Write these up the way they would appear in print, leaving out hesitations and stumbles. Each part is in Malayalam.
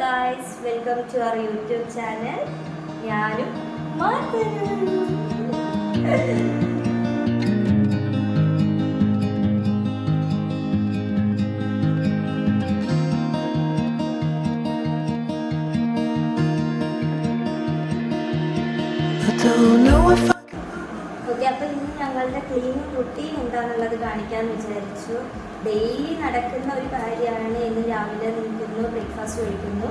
Guys, welcome to our YouTube channel. ഞാനും മാത്തനും. ഓക്കെ, അപ്പോൾ ഇന്ന് ഞങ്ങളുടെ ക്ലീനിങ് റുട്ടീൻ എന്താണെന്നുള്ളത് കാണിക്കാമെന്ന് വിചാരിച്ചു. ഡെയിലി നടക്കുന്ന ഒരു കാര്യമാണ്. ഇന്ന് രാവിലെ നിൽക്കുന്നു, ബ്രേക്ക്ഫാസ്റ്റ് കഴിക്കുന്നു,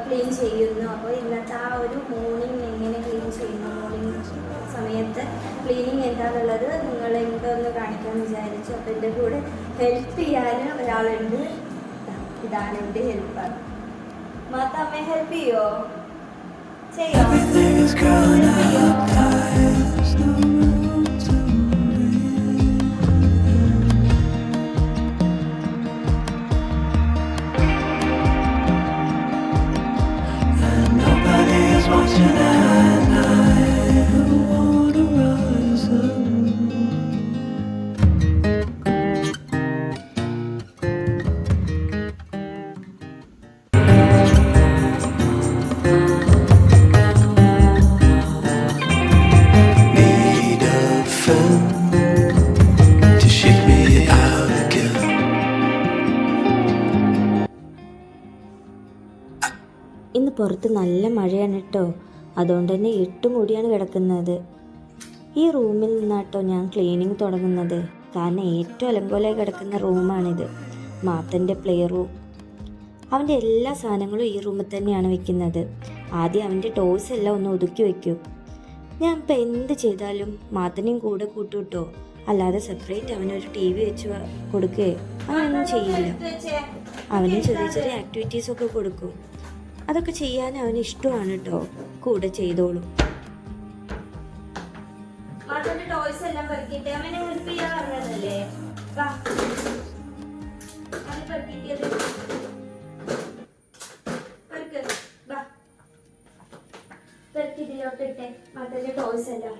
ക്ലീൻ ചെയ്യുന്നു. അപ്പോൾ ഇന്നത്തെ ആ ഒരു മോർണിംഗ് എങ്ങനെ ക്ലീൻ ചെയ്യുന്നു, മോർണിംഗ് സമയത്ത് ക്ലീനിങ് എന്താണെന്നുള്ളത് നിങ്ങളെ കൂടെ ഒന്ന് കാണിക്കാമെന്ന് വിചാരിച്ചു. അപ്പോൾ എൻ്റെ കൂടെ ഹെൽപ്പ് ചെയ്യാൻ ഒരാളുണ്ട്. ഇതാണ് എൻ്റെ ഹെൽപ്പർ. മാത്ത, അമ്മയെ ഹെൽപ്പ് ചെയ്യോ? ചെയ്യോ? ഇന്ന് പുറത്ത് നല്ല മഴയാണ് കേട്ടോ. അതുകൊണ്ട് തന്നെ ഇട്ടുമൂടിയാണ് കിടക്കുന്നത്. ഈ റൂമിൽ നിന്നാട്ടോ ഞാൻ ക്ലീനിങ് തുടങ്ങുന്നത്. കാരണം ഏറ്റവും അലങ്കോലമായി കിടക്കുന്ന റൂമാണിത്, മാത്തൻ്റെ പ്ലേ റൂം. അവൻ്റെ എല്ലാ സാധനങ്ങളും ഈ റൂമിൽ തന്നെയാണ് വെക്കുന്നത്. ആദ്യം അവൻ്റെ ടോയ്സ് എല്ലാം ഒന്ന് ഒതുക്കി വയ്ക്കും. ഞാൻ ഇപ്പം എന്ത് ചെയ്താലും മാത്തനെയും കൂടെ കൂട്ടുകിട്ടോ, അല്ലാതെ സെപ്പറേറ്റ് അവനൊരു TV വെച്ച് കൊടുക്കുകയോ അങ്ങനെയൊന്നും ചെയ്യില്ല. അവന് ചെറിയ ചെറിയ ആക്ടിവിറ്റീസൊക്കെ കൊടുക്കും. അതൊക്കെ ചെയ്യാൻ അവന് ഇഷ്ടമാണ് കേട്ടോ, കൂടെ ചെയ്തോളും. ടോയ്സ് എല്ലാം പെറുക്കിയിട്ട് അവനെ ഹെൽപ്പ് ചെയ്യാൻ പറഞ്ഞതല്ലേ. പെറുക്കിട്ടിലോട്ടിട്ടെ മറ്റേ ടോയ്സ് എല്ലാം.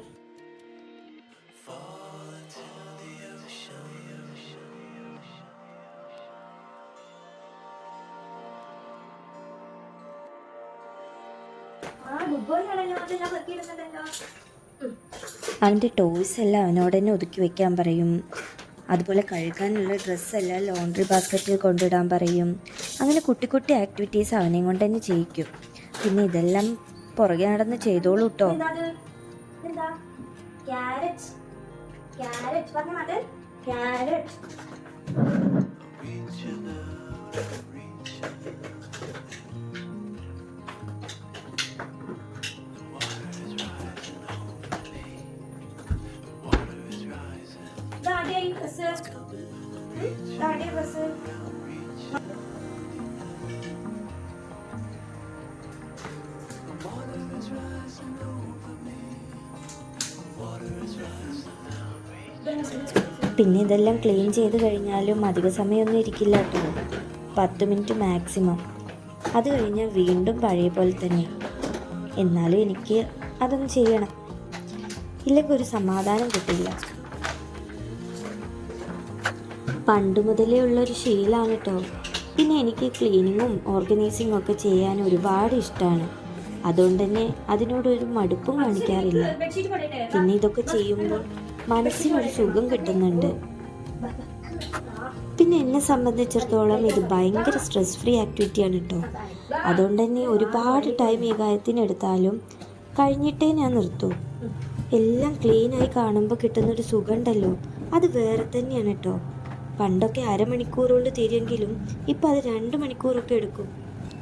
അവൻ്റെ ടോയ്സ് എല്ലാം അവനോട് തന്നെ ഒതുക്കി വെക്കാൻ പറയും. അതുപോലെ കഴുകാനുള്ള ഡ്രസ്സെല്ലാം ലോണ്ട്രി ബാസ്ക്കറ്റിൽ കൊണ്ടിടാൻ പറയും. അങ്ങനെ കുട്ടി കുട്ടി ആക്ടിവിറ്റീസ് അവനെയും കൊണ്ട് തന്നെ ചെയ്യിക്കും. പിന്നെ ഇതെല്ലാം പുറകെ നടന്ന് ചെയ്തോളൂ കേട്ടോ. പിന്നെ ഇതെല്ലാം ക്ലീൻ ചെയ്ത് കഴിഞ്ഞാലും അധിക സമയമൊന്നും ഇരിക്കില്ല കേട്ടോ, 10 മിനിറ്റ് മാക്സിമം. അത് കഴിഞ്ഞാൽ വീണ്ടും പഴയ പോലെ തന്നെ. എന്നാലും എനിക്ക് അതൊന്നും ചെയ്യണം, ഇല്ലെങ്കിൽ ഒരു സമാധാനം കിട്ടില്ല. പണ്ട് മുതലേ ഉള്ളൊരു ശീലമാണ് കേട്ടോ. പിന്നെ എനിക്ക് ക്ലീനിങ്ങും ഓർഗനൈസിങ്ങും ഒക്കെ ചെയ്യാൻ ഒരുപാട് ഇഷ്ടമാണ്. അതുകൊണ്ട് തന്നെ അതിനോടൊരു മടുപ്പും കാണിക്കാറില്ല. പിന്നെ ഇതൊക്കെ ചെയ്യുമ്പോൾ മനസ്സിനൊരു സുഖം കിട്ടുന്നുണ്ട്. പിന്നെ എന്നെ സംബന്ധിച്ചിടത്തോളം ഇത് ഭയങ്കര സ്ട്രെസ് ഫ്രീ ആക്ടിവിറ്റിയാണ് കേട്ടോ. അതുകൊണ്ട് തന്നെ ഒരുപാട് ടൈം ഈ കാര്യത്തിനെടുത്താലും കഴിഞ്ഞിട്ടേ ഞാൻ നിർത്തൂ. എല്ലാം ക്ലീനായി കാണുമ്പോൾ കിട്ടുന്നൊരു സുഖം ഉണ്ടല്ലോ, അത് വേറെ തന്നെയാണ് കേട്ടോ. പണ്ടൊക്കെ അരമണിക്കൂർ കൊണ്ട് തീരെങ്കിലും ഇപ്പം അത് 2 മണിക്കൂറൊക്കെ എടുക്കും.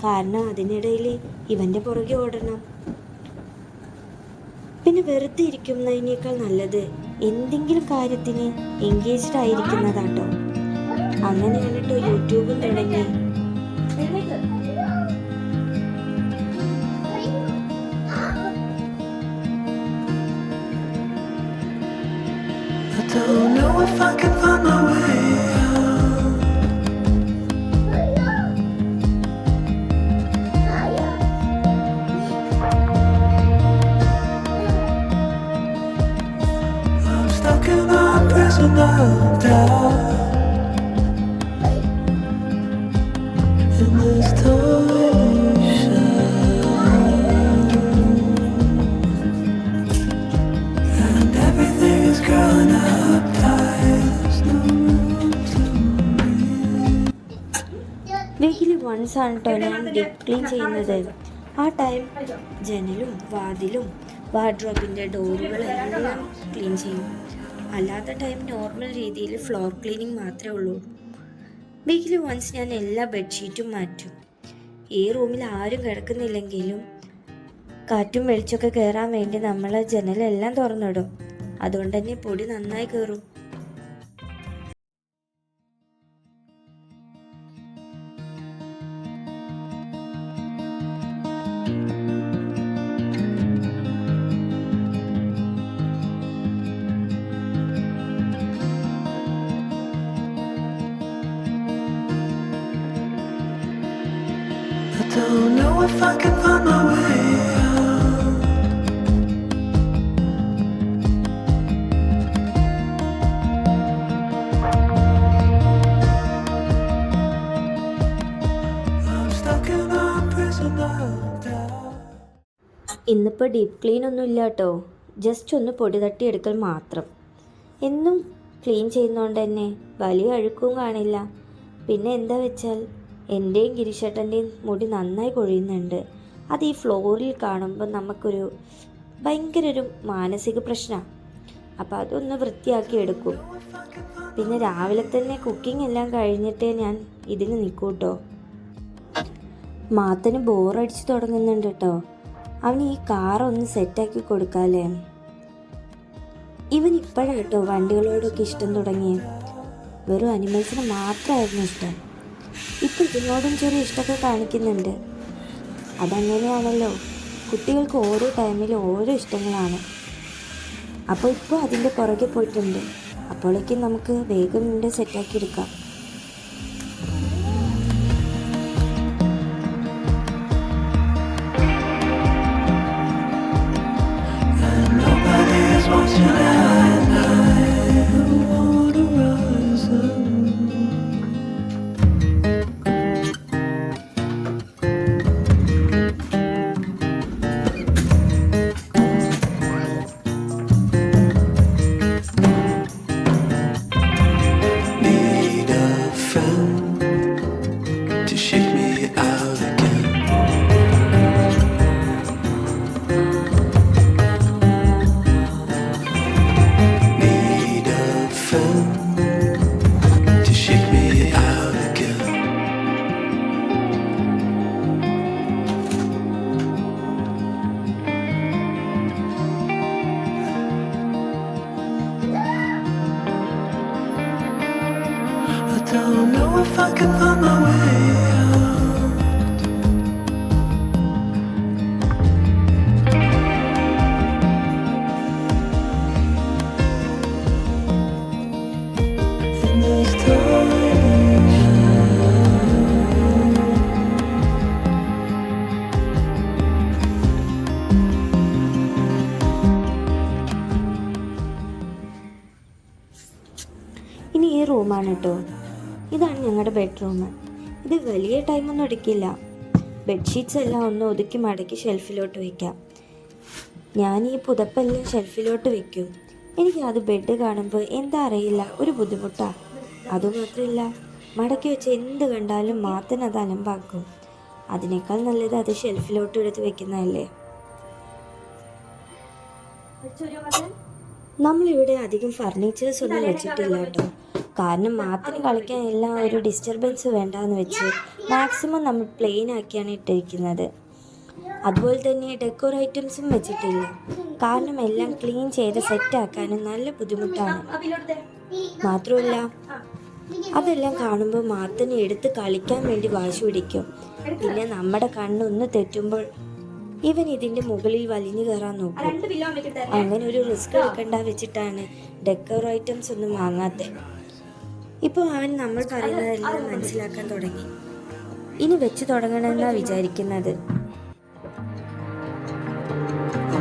കാരണം അതിനിടയിൽ ഇവൻ്റെ പുറകെ ഓടണം. പിന്നെ വെറുതെ ഇരിക്കുന്നതിനേക്കാൾ നല്ലത് എന്തെങ്കിലും കാര്യത്തിന് എൻഗേജ്ഡ് ആയിരിക്കുന്നതാട്ടോ. അങ്ങനെയാണ് കേട്ടോ യൂട്യൂബും തുടങ്ങി. In this time വൺസ് ആണ് കേട്ടോ ഞാൻ ഡീപ് ക്ലീൻ ചെയ്യുന്നത്. ആ ടൈം ജനലും വാതിലും വാർഡ്രോബിൻ്റെ ഡോറുകളെല്ലാം ക്ലീൻ ചെയ്യും. അല്ലാത്ത ടൈം നോർമൽ രീതിയിൽ ഫ്ലോർ ക്ലീനിങ് മാത്രമേ ഉള്ളൂ. വീക്കിലി വൺസ് ഞാൻ എല്ലാ ബെഡ്ഷീറ്റും മാറ്റും. ഈ റൂമിൽ ആരും കിടക്കുന്നില്ലെങ്കിലും കാറ്റും വെളിച്ചമൊക്കെ കയറാൻ വേണ്ടി നമ്മൾ ജനലെല്ലാം തുറന്നിടും. അതുകൊണ്ട് തന്നെ പൊടി നന്നായി കയറും. Don't know if I can find my way out. I'm stuck in a prison of doubt. ഇന്നിപ്പോൾ ഡീപ്പ് ക്ലീൻ ഒന്നും ഇല്ല കേട്ടോ. ജസ്റ്റ് ഒന്ന് പൊടി തട്ടി എടുക്കൽ മാത്രം. എന്നും ക്ലീൻ ചെയ്യുന്നതുകൊണ്ട് തന്നെ വലിയ അഴുക്കും കാണില്ല. പിന്നെ എന്താ വെച്ചാൽ എൻ്റെയും ഗിരീഷേട്ടൻ്റെയും മുടി നന്നായി കൊഴിയുന്നുണ്ട്. അത് ഈ ഫ്ലോറിൽ കാണുമ്പോൾ നമുക്കൊരു ഭയങ്കര ഒരു മാനസിക പ്രശ്നമാണ്. അപ്പോൾ അതൊന്ന് വൃത്തിയാക്കി എടുക്കും. പിന്നെ രാവിലെ തന്നെ കുക്കിംഗ് എല്ലാം കഴിഞ്ഞിട്ടേ ഞാൻ ഇതിന് നിൽക്കൂ കേട്ടോ. മാത്തന് ബോറടിച്ച് തുടങ്ങുന്നുണ്ട് കേട്ടോ. അവന് ഈ കാറൊന്ന് സെറ്റാക്കി കൊടുക്കാമല്ലേ. ഇവൻ ഇപ്പോഴാണ് കേട്ടോ വണ്ടികളോടൊക്കെ ഇഷ്ടം തുടങ്ങിയത്. വെറും അനിമൽസിന് മാത്രമായിരുന്നു ഇഷ്ടം. ഇപ്പോൾ ഇതിനോടും ചെറിയ ഇഷ്ടമൊക്കെ കാണിക്കുന്നുണ്ട്. അതങ്ങനെയാണല്ലോ, കുട്ടികൾക്ക് ഓരോ ടൈമിൽ ഓരോ ഇഷ്ടങ്ങളാണ്. അപ്പോൾ ഇപ്പോൾ അതിൻ്റെ പുറകെ പോയിട്ടുണ്ട്. അപ്പോഴേക്കും നമുക്ക് വേഗം ഇതിൻ്റെ സെറ്റാക്കി എടുക്കാം. Don't know if I can find my way out. In this time. ഇനി ഈ റൂമാണ് കേട്ടോ. ഇതാണ് ഞങ്ങളുടെ ബെഡ്റൂം. ഇത് വലിയ ടൈമൊന്നും എടുക്കില്ല. ബെഡ്ഷീറ്റ്സ് എല്ലാം ഒന്ന് ഒതുക്കി മടക്കി ഷെൽഫിലോട്ട് വയ്ക്കാം. ഞാൻ ഈ പുതപ്പെല്ലാം ഷെൽഫിലോട്ട് വയ്ക്കും. എനിക്കത് ബെഡ് കാണുമ്പോൾ എന്താ അറിയില്ല, ഒരു ബുദ്ധിമുട്ടാണ്. അതുമാത്രമില്ല, മടക്കി വെച്ച് എന്ത് കണ്ടാലും മാത്രം അലമ്പാക്കും. അതിനേക്കാൾ നല്ലത് അത് ഷെൽഫിലോട്ട് എടുത്ത് വെക്കുന്നതല്ലേ. നമ്മളിവിടെ അധികം ഫർണിച്ചേഴ്സ് ഒന്നും വെച്ചിട്ടില്ല കേട്ടോ. കാരണം മാത്തിന് കളിക്കാൻ എല്ലാം ഒരു ഡിസ്റ്റർബൻസ് വേണ്ടാന്ന് വെച്ച് മാക്സിമം നമ്മൾ പ്ലെയിൻ ആക്കിയാണ് ഇട്ടിരിക്കുന്നത്. അതുപോലെ തന്നെ ഡെക്കോർ ഐറ്റംസും വെച്ചിട്ടില്ല. കാരണം എല്ലാം ക്ലീൻ ചെയ്ത് സെറ്റാക്കാനും നല്ല ബുദ്ധിമുട്ടാണ്. മാത്രമല്ല അതെല്ലാം കാണുമ്പോൾ മാത്തിന് എടുത്ത് കളിക്കാൻ വേണ്ടി വാശി പിടിക്കും. പിന്നെ നമ്മുടെ കണ്ണൊന്ന് തെറ്റുമ്പോൾ ഇവൻ ഇതിൻ്റെ മുകളിൽ വലിഞ്ഞു കയറാൻ നോക്കും. അങ്ങനെ ഒരു റിസ്ക് എടുക്കണ്ട വെച്ചിട്ടാണ് ഡെക്കോർ ഐറ്റംസ് ഒന്നും വാങ്ങാത്തത്. ഇപ്പോൾ അവൻ നമ്മൾ പറയുന്നതെല്ലാം മനസ്സിലാക്കാൻ തുടങ്ങി. ഇനി വെച്ച് തുടങ്ങണമെന്നാണ് വിചാരിക്കുന്നത്.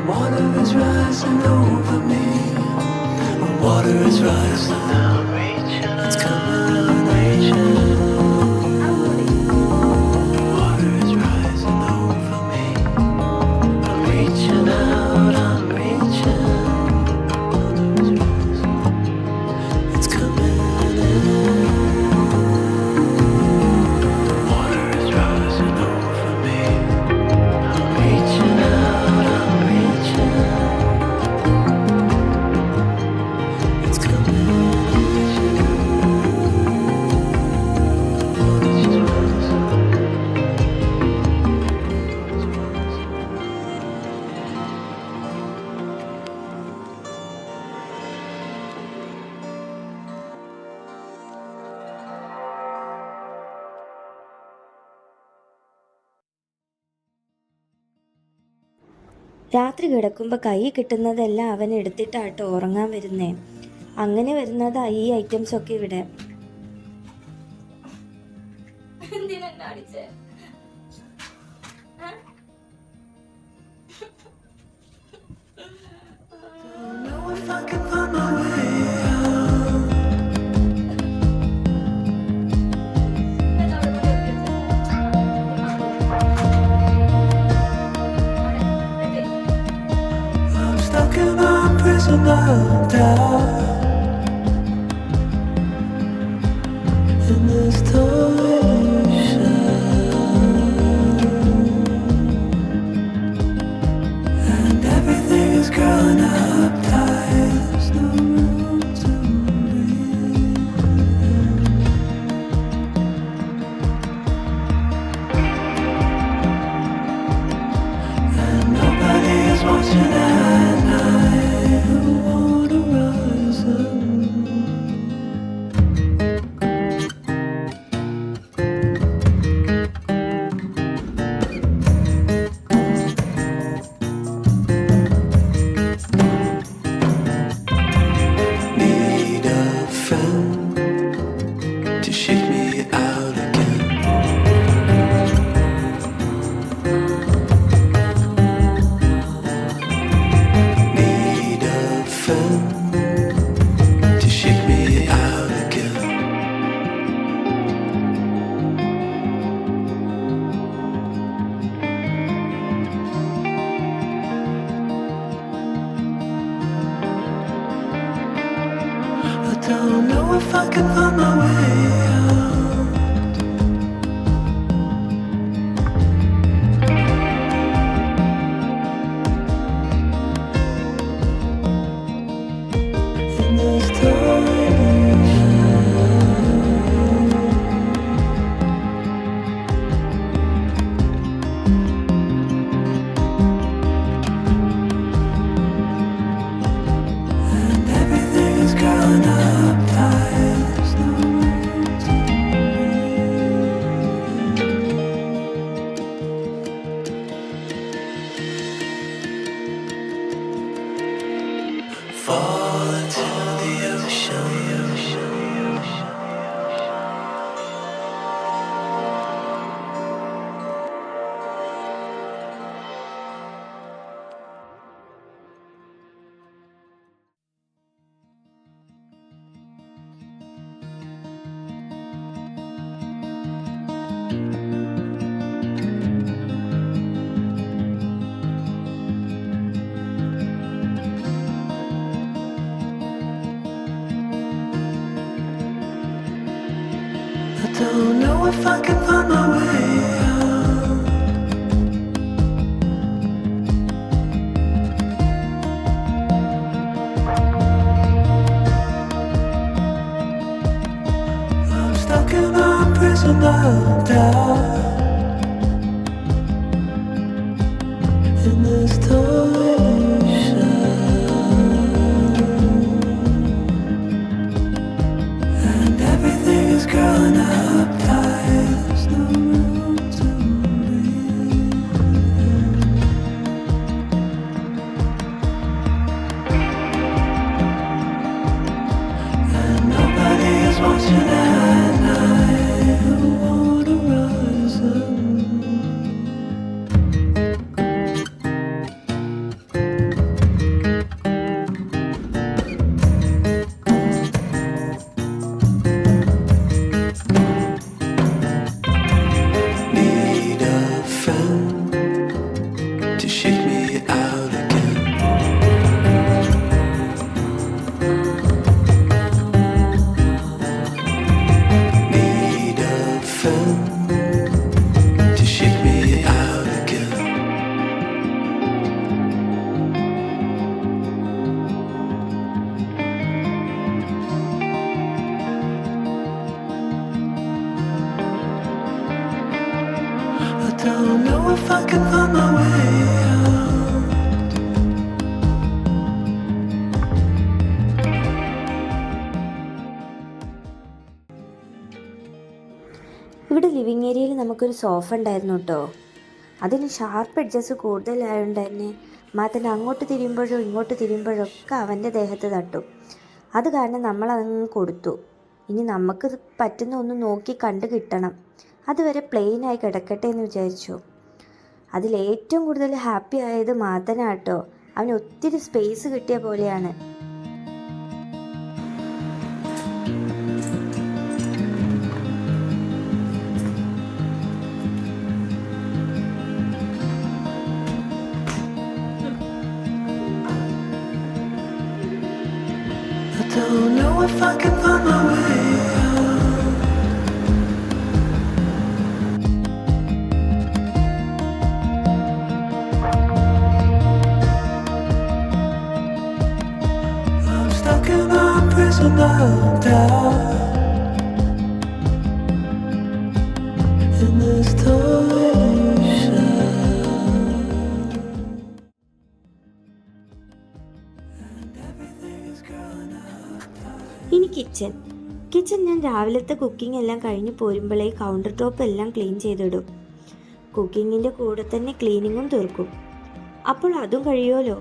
Water is rising over me. Water is rising. It's coming, I'm reaching. Water is rising over me. I'm reaching out, I'm reaching. It's coming in. Water is രാത്രി കിടക്കുമ്പോൾ കൈ കിട്ടുന്നതെല്ലാം അവൻ എടുത്തിട്ടാട്ടോ ഉറങ്ങാൻ വരുന്നേ. അങ്ങനെ വരുന്നതാ ഈ ഐറ്റംസ് ഒക്കെ ഇവിടെ. Know if I can find my way out. I'm stuck in a prison of doubt. In this torsion, and everything is growing up tight. There's no room to breathe. And nobody is watching at night. Who wanna rise up? Need a friend to shake me out again. Need a friend to shake me out again. I don't know if I can find my way out. In this torsion, and everything is growing up tight. There's no room to breathe. Fall into the ocean. I don't know if I can find my way out. I'm stuck in a prison of doubt. In this torsion, and everything is growing up tight. There's no room to breathe. And nobody is watching at night. Who wanna rise up? Need a friend to shake me out again. Need a friend to shake me out again. I don't know if I can find my way out. ഇവിടെ ലിവിങ് ഏരിയയിൽ നമുക്കൊരു സോഫ ഉണ്ടായിരുന്നു കേട്ടോ. അതിന് ഷാർപ്പ് എഡ്ജസ് കൂടുതലായതുകൊണ്ട് തന്നെ മാത്തൻ അങ്ങോട്ട് തിരിയുമ്പോഴും ഇങ്ങോട്ട് തിരിയുമ്പോഴൊക്കെ അവൻ്റെ ദേഹത്ത് തട്ടും. അത് കാരണം നമ്മളതങ്ങ് കൊടുത്തു. ഇനി നമുക്ക് പറ്റുന്ന ഒന്ന് നോക്കി കണ്ടു കിട്ടണം, അതുവരെ പ്ലെയിനായി കിടക്കട്ടെ എന്ന് വിചാരിച്ചു. അതിലേറ്റവും കൂടുതൽ ഹാപ്പി ആയത് മാത്തനാട്ടോ. അവന് ഒത്തിരി സ്പേസ് കിട്ടിയ പോലെയാണ്. I don't know if I can find my way out. I'm stuck in a prison of doubt. In this torsion. And everything is gone up. ഇനി കിച്ചൺ ഞാൻ രാവിലത്തെ കുക്കിംഗ് എല്ലാം കഴിഞ്ഞ് പോരുമ്പോഴേ കൗണ്ടർ ടോപ്പ് എല്ലാം ക്ലീൻ ചെയ്തിടും. കുക്കിങ്ങിൻ്റെ കൂടെ തന്നെ ക്ലീനിങ്ങും തീർക്കും. അപ്പോൾ അതും കഴിയുമല്ലോ.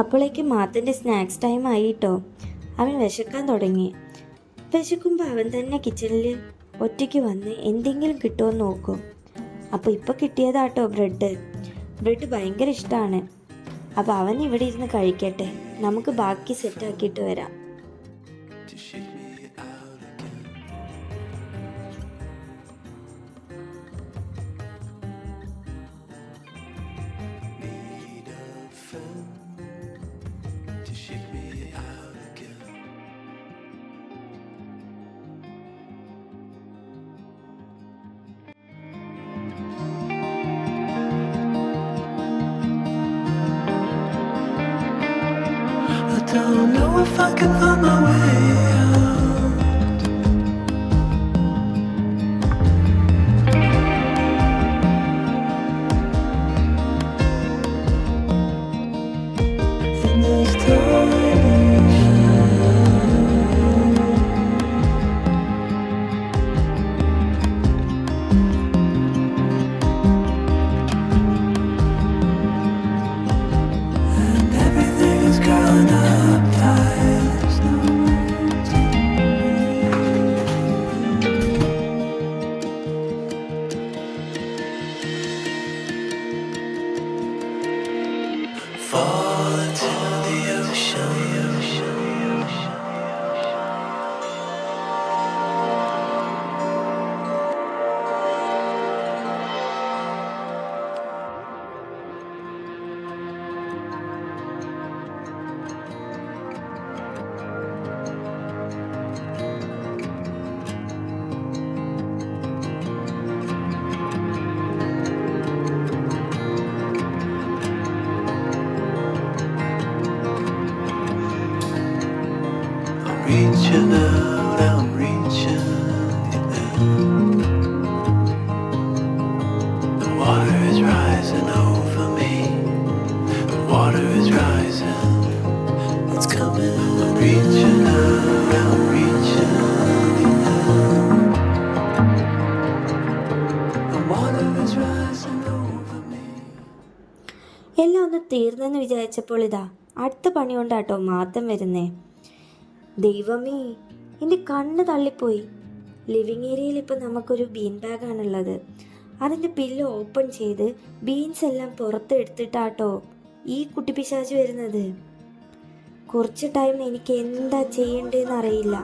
അപ്പോഴേക്കും മാത്തൻ്റെ സ്നാക്സ് ടൈം ആയിട്ടോ. അവൻ വിശക്കാൻ തുടങ്ങി. വിശക്കുമ്പോൾ അവൻ തന്നെ കിച്ചണിൽ ഒറ്റയ്ക്ക് വന്ന് എന്തെങ്കിലും കിട്ടുമോ നോക്കും. അപ്പോൾ ഇപ്പോൾ കിട്ടിയതാട്ടോ ബ്രെഡ് ഭയങ്കര ഇഷ്ടമാണ്. അപ്പോൾ അവൻ ഇവിടെ ഇരുന്ന് കഴിക്കട്ടെ, നമുക്ക് ബാക്കി സെറ്റാക്കിയിട്ട് വരാം. Don't know if I can find my way out. In this fall into the ocean. Reaching out, I'm reaching you. The water is rising over me. The water is rising. It's coming. I'm reaching out, I'm reaching you. The water is rising over me. എല്ലാം ഒന്ന് തീർന്നെന്ന് വിചാരിച്ചപ്പോൾ ഇതാ അടുത്ത പണി കൊണ്ടാട്ടോ മാത്തം വരുന്നേ. ദൈവമേ, എൻ്റെ കണ്ണ് തള്ളിപ്പോയി. ലിവിങ് ഏരിയയിൽ ഇപ്പം നമുക്കൊരു ബീൻ ബാഗാണുള്ളത്. അതിൻ്റെ പില്ലോ ഓപ്പൺ ചെയ്ത് ബീൻസ് എല്ലാം പുറത്തെടുത്തിട്ടാട്ടോ ഈ കുട്ടിപ്പിശാച് വരുന്നത്. കുറച്ച് ടൈം എനിക്ക് എന്താ ചെയ്യേണ്ടതെന്ന് അറിയില്ല.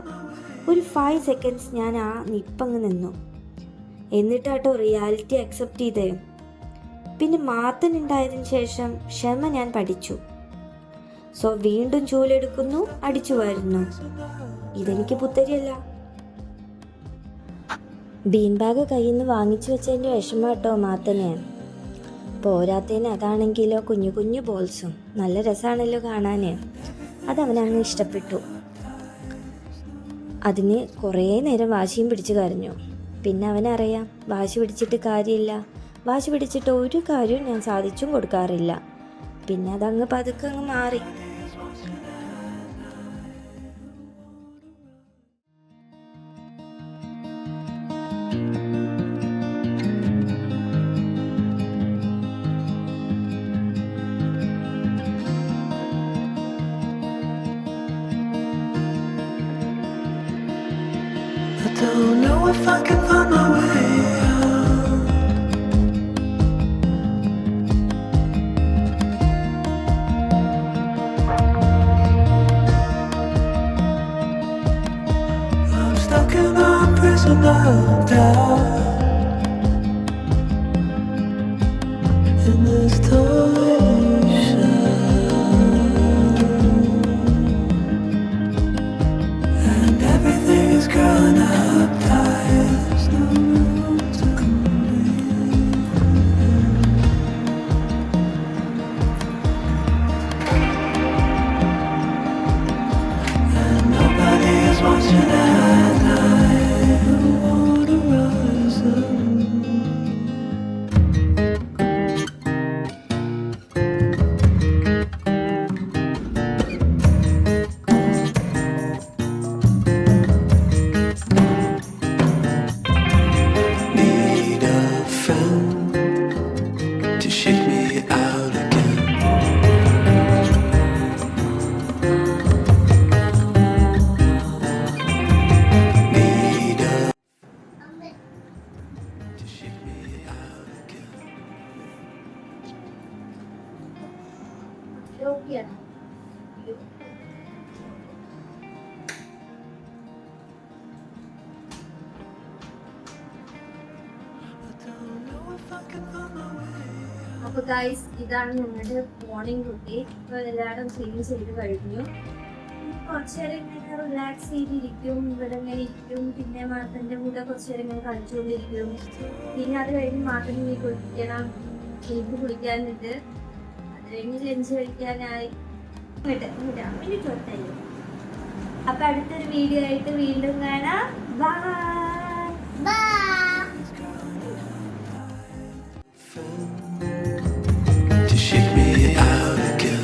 ഒരു 5 സെക്കൻഡ്സ് ഞാൻ ആ നിപ്പങ്ങ് നിന്നു. എന്നിട്ടാട്ടോ റിയാലിറ്റി അക്സെപ്റ്റ് ചെയ്തേ. പിന്നെ മാത്തനുണ്ടായതിനു ശേഷം ക്ഷമ ഞാൻ പഠിച്ചു. സോ വീണ്ടും ചൂലെടുക്കുന്നു, അടിച്ചു വരുന്നു. ഇതെനിക്ക് പുത്തരിയല്ല. ബീൻ ബാഗ് കയ്യിൽ നിന്ന് വാങ്ങിച്ചു വെച്ചതിൻ്റെ വിഷമാട്ടോ മാത്തന്. പോരാത്തതിന് അതാണെങ്കിലോ കുഞ്ഞു കുഞ്ഞു ബോൾസും. നല്ല രസമാണല്ലോ കാണാൻ. അതവനങ്ങ് ഇഷ്ടപ്പെട്ടു. അതിന് കുറേ നേരം വാശിയും പിടിച്ച് കരഞ്ഞു. പിന്നെ അവനറിയാം വാശി പിടിച്ചിട്ട് കാര്യമില്ല. വാശി പിടിച്ചിട്ട് ഒരു കാര്യവും ഞാൻ സാധിച്ചും കൊടുക്കാറില്ല. പിന്നെ അതങ്ങ് പതുക്കെ അങ്ങ് മാറി. don't know if I can find my way out. I'm stuck in a prison of doubt. In this torsion, and everything is growing up tight. There's no room to breathe. And nobody is watching at night. The water rises. Need a friend to shake me out again. Need a to shake me out again. I don't know if I can find my way. അപ്പോൾ ഗൈസ് ഇതാണ് ഞങ്ങളുടെ മോർണിംഗ് റുട്ടീൻ. ഇപ്പോൾ എല്ലാവരും ക്ലീൻ ചെയ്ത് കഴിഞ്ഞു. കുറച്ച് നേരം ഇങ്ങനെ റിലാക്സ് ചെയ്തിരിക്കും, ഇവിടെ ഇങ്ങനെ ഇരിക്കും. പിന്നെ മാത്തൻ്റെ കൂടെ കുറച്ച് നേരം ഇങ്ങനെ കളിച്ചുകൊണ്ടിരിക്കും. പിന്നെ അത് കഴിഞ്ഞ് മാത്തന് നീ കുളിക്കണം, എനിക്ക് കുളിക്കാനുണ്ട്. അത് കഴിഞ്ഞ് ലഞ്ച് കഴിക്കാനായി. മിനിറ്റ് ഒത്തല്ലേ. അപ്പം അടുത്തൊരു വീഡിയോ ആയിട്ട് വീണ്ടും കാണാം. By. To shake me out again.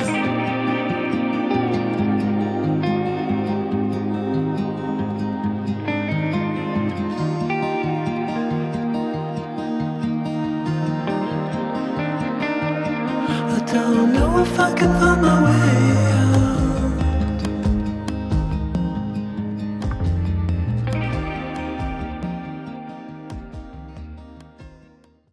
I don't know if I can find my way out.